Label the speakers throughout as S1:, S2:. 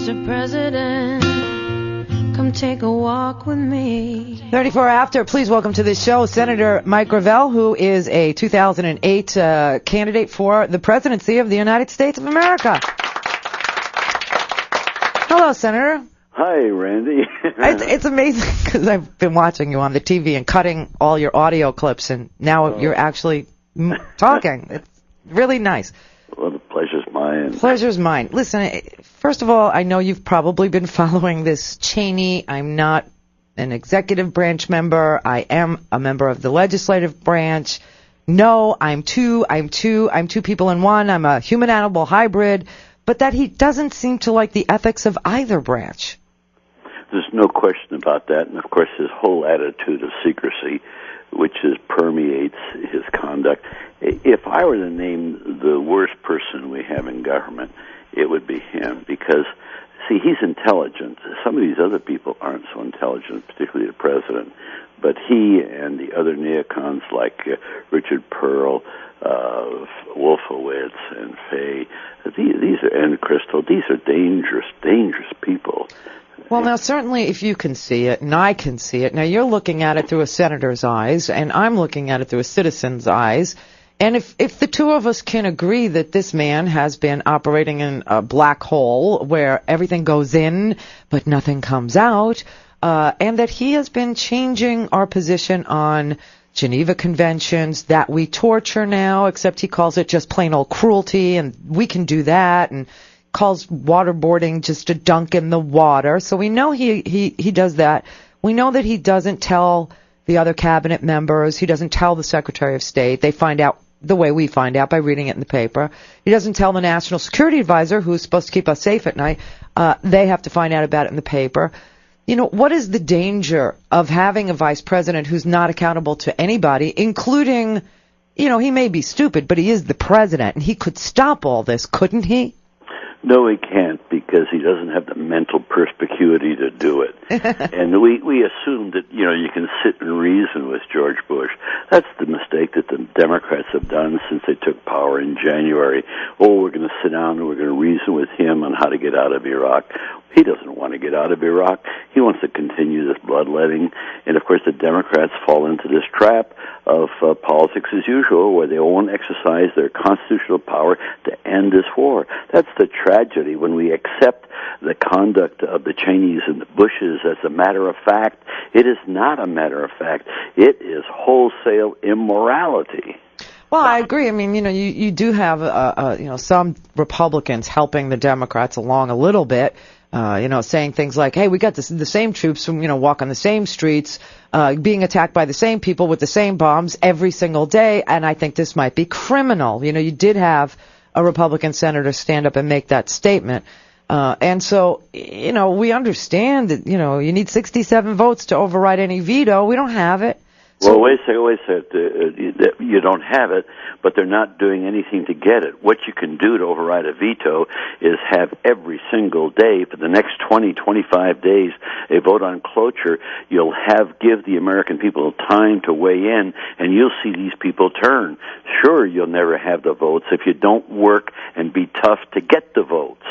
S1: Mr. President, come take a walk with me.
S2: 34 after, please welcome to the show Senator Mike Gravel, who is a 2008 candidate for the presidency of the United States of America. Hello, Senator.
S3: Hi, Randy.
S2: It's amazing because I've been watching you on the TV and cutting all your audio clips, and now you're actually talking. It's really nice.
S3: Well, the pleasure's mine.
S2: Pleasure's mine. Listen, first of all, I know you've probably been following this Cheney. I'm not an executive branch member. I am a member of the legislative branch. No, I'm two people in one. I'm a human-animal hybrid. But that he doesn't seem to like the ethics of either branch.
S3: There's no question about that. And, of course, his whole attitude of secrecy, which permeates his conduct. If I were to name the worst person we have in government, it would be him. Because, see, he's intelligent. Some of these other people aren't so intelligent, particularly the president. But he and the other neocons like Richard Pearl, Wolfowitz and Fay, these are, and Crystal, these are dangerous people.
S2: Well, now, certainly if you can see it, and I can see it, now you're looking at it through a senator's eyes, and I'm looking at it through a citizen's eyes, and if the two of us can agree that this man has been operating in a black hole where everything goes in but nothing comes out, and that he has been changing our position on Geneva Conventions, that we torture now, except he calls it just plain old cruelty, and we can do that, and calls waterboarding just a dunk in the water. So we know he does that. We know that he doesn't tell the other cabinet members. He doesn't tell the Secretary of State. They find out the way we find out, by reading it in the paper. He doesn't tell the National Security Advisor, who's supposed to keep us safe at night. They have to find out about it in the paper. You know, what is the danger of having a vice president who's not accountable to anybody, including, you know, he may be stupid, but he is the president, and he could stop all this, couldn't he?
S3: No, he can't, because he doesn't have the mental perspicuity to do it. And we assume that, you know, you can sit and reason with George Bush. That's the mistake that the Democrats have done since they took power in January. Oh, we're going to sit down and we're going to reason with him on how to get out of Iraq. He doesn't want to get out of Iraq. He wants to continue this bloodletting. And, of course, the Democrats fall into this trap of politics as usual, where they won't exercise their constitutional power to end this war. That's the tragedy when we accept the conduct of the Cheneys and the Bushes as a matter of fact. It is not a matter of fact. It is wholesale immorality.
S2: Well, I agree. I mean, you know, you do have, you know, some Republicans helping the Democrats along a little bit. You know, saying things like, hey, we got the same troops from, you know, walk on the same streets, being attacked by the same people with the same bombs every single day, and I think this might be criminal. You know, you did have a Republican senator stand up and make that statement. And so, you know, we understand that, you know, you need 67 votes to override any veto. We don't have it.
S3: Well, wait a second. You don't have it, but they're not doing anything to get it. What you can do to override a veto is have every single day for the next 20, 25 days a vote on cloture. You'll give the American people time to weigh in, and you'll see these people turn. Sure, you'll never have the votes if you don't work and be tough to get the votes.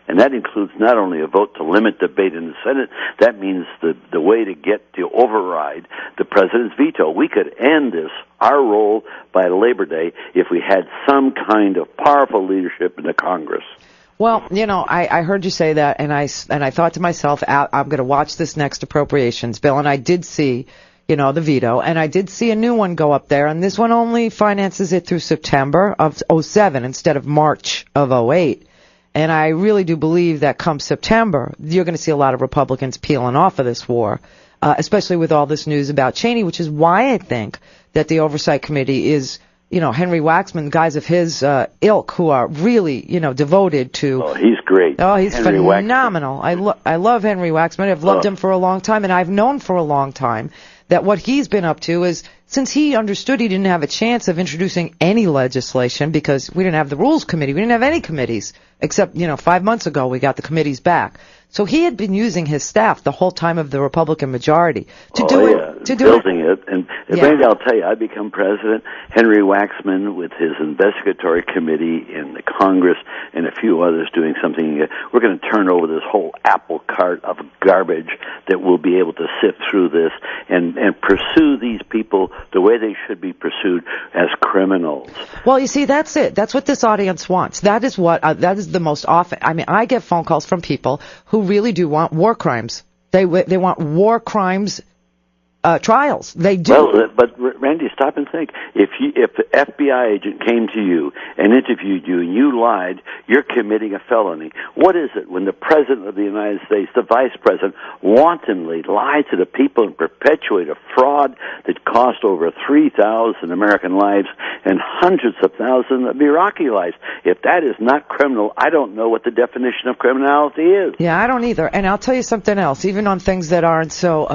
S3: And that includes not only a vote to limit debate in the Senate, that means the way to get to override the president's veto. We could end our role by Labor Day if we had some kind of powerful leadership in the Congress.
S2: Well, you know, I heard you say that, and I thought to myself, I'm going to watch this next appropriations bill, and I did see, you know, the veto, and I did see a new one go up there, and this one only finances it through September of 2007 instead of March of 2008. And I really do believe that come September, you're going to see a lot of Republicans peeling off of this war, especially with all this news about Cheney, which is why I think that the Oversight Committee is, you know, Henry Waxman, guys of his ilk who are really, you know, devoted to...
S3: Oh, he's great.
S2: Oh, he's
S3: Henry
S2: phenomenal. I love Henry Waxman. I've loved him for a long time, and I've known for a long time that what he's been up to is since he understood he didn't have a chance of introducing any legislation because we didn't have the Rules Committee, we didn't have any committees, except, 5 months ago we got the committees back. So he had been using his staff the whole time of the Republican majority to do it.
S3: Building it. And Randy, I'll tell you, I become president. Henry Waxman, with his investigatory committee in the Congress and a few others doing something, we're going to turn over this whole apple cart of garbage that will be able to sift through this and pursue these people the way they should be pursued, as criminals.
S2: Well, you see, that's it. That's what this audience wants. That is what, that is the most often. I mean, I get phone calls from people who really do want war crimes. They want war crimes trials. They do.
S3: Well, but Randy, stop and think. If the FBI agent came to you and interviewed you and you lied, you're committing a felony. What is it when the President of the United States, the Vice President, wantonly lied to the people and perpetuate a fraud that cost over 3,000 American lives and hundreds of thousands of Iraqi lives? If that is not criminal, I don't know what the definition of criminality is.
S2: Yeah, I don't either. And I'll tell you something else. Even on things that aren't so,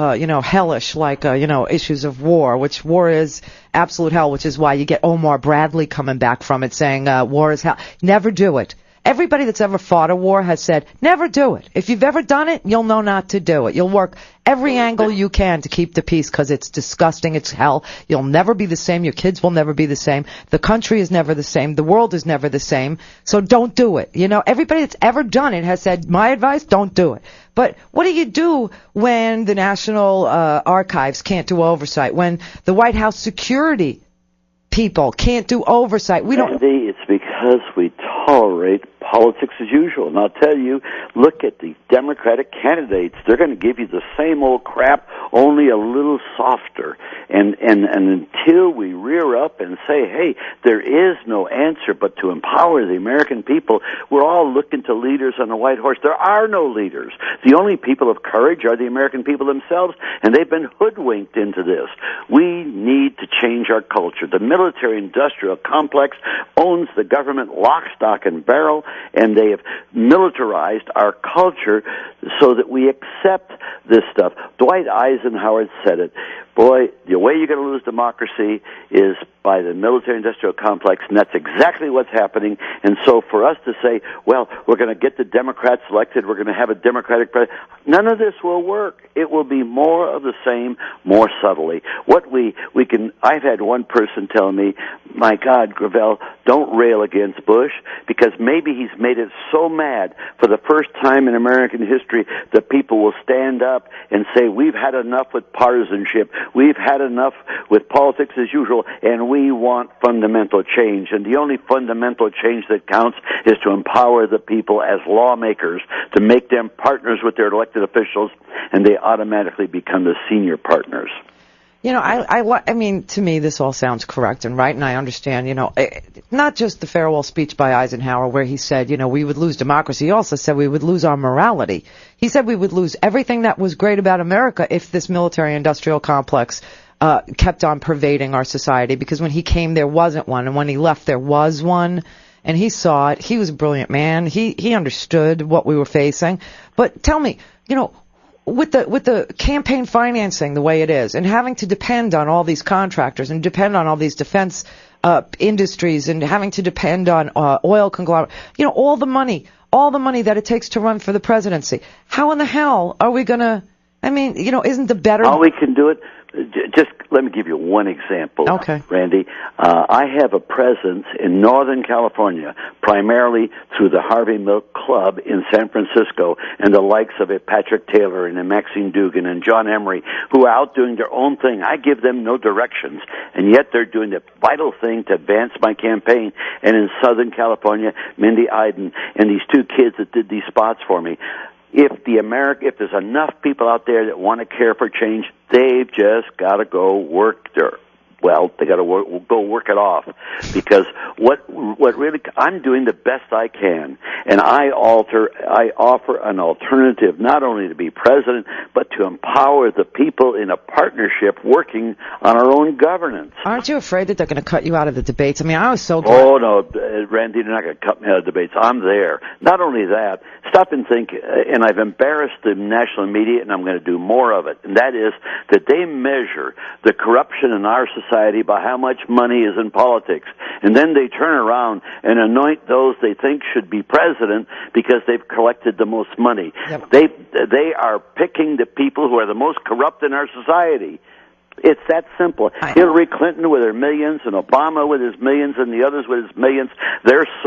S2: hellish, like issues of war, which war is absolute hell, which is why you get Omar Bradley coming back from it saying war is hell. Never do it. Everybody that's ever fought a war has said, never do it. If you've ever done it, you'll know not to do it. You'll work every angle you can to keep the peace because it's disgusting. It's hell. You'll never be the same. Your kids will never be the same. The country is never the same. The world is never the same. So don't do it. Everybody that's ever done it has said, my advice, don't do it. But what do you do when the National Archives can't do oversight, when the White House security people can't do oversight?
S3: Andy, it's because we tolerate politics as usual. And I'll tell you, look at the Democratic candidates. They're going to give you the same old crap, only a little softer. And until we rear up and say, hey, there is no answer but to empower the American people, we're all looking to leaders on a white horse. There are no leaders. The only people of courage are the American people themselves, and they've been hoodwinked into this. We need to change our culture. The military-industrial complex owns the government lock, stock, and barrel, and they have militarized our culture so that we accept this stuff. Dwight Eisenhower said it. Boy, the way you're going to lose democracy is by the military-industrial complex, and that's exactly what's happening. And so for us to say, well, we're going to get the Democrats elected, we're going to have a Democratic president, none of this will work. It will be more of the same, more subtly. I've had one person tell me, my God, Gravel, don't rail against Bush, because maybe he's made it so mad for the first time in American history that people will stand up and say, we've had enough with partisanship, we've had enough with politics as usual, and we want fundamental change. And the only fundamental change that counts is to empower the people as lawmakers, to make them partners with their elected officials, and they automatically become the senior partners.
S2: I mean, to me, this all sounds correct and right, and I understand, not just the farewell speech by Eisenhower where he said, we would lose democracy. He also said we would lose our morality. He said we would lose everything that was great about America if this military-industrial complex kept on pervading our society, because when he came, there wasn't one, and when he left, there was one, and he saw it. He was a brilliant man. He understood what we were facing. But tell me, with the campaign financing the way it is, and having to depend on all these contractors and depend on all these defense industries, and having to depend on oil conglomerate, all the money that it takes to run for the presidency, how in the hell are we going to, isn't the better...
S3: All we can do it, just let me give you one example,
S2: okay,
S3: Randy. I have a presence in Northern California, primarily through the Harvey Milk Club in San Francisco, and the likes of Patrick Taylor and Maxine Dugan and John Emery, who are out doing their own thing. I give them no directions, and yet they're doing the vital thing to advance my campaign. And in Southern California, Mindy Iden and these two kids that did these spots for me. If there's enough people out there that want to care for change, they've just got to go work they got to go work it off, because what really, I'm doing the best I can, and I offer an alternative, not only to be president, but to empower the people in a partnership working on our own governance.
S2: Aren't you afraid that they're going to cut you out of the debates? I was so glad.
S3: Oh, no, Randy, they're not going to cut me out of the debates. I'm there. Not only that, stop and think, and I've embarrassed the national media, and I'm going to do more of it, and that is that they measure the corruption in our society society by how much money is in politics. And then they turn around and anoint those they think should be president because they've collected the most money.
S2: Yep.
S3: They are picking the people who are the most corrupt in our society. It's that simple. Hillary Clinton with her millions and Obama with his millions and the others with his millions, they're so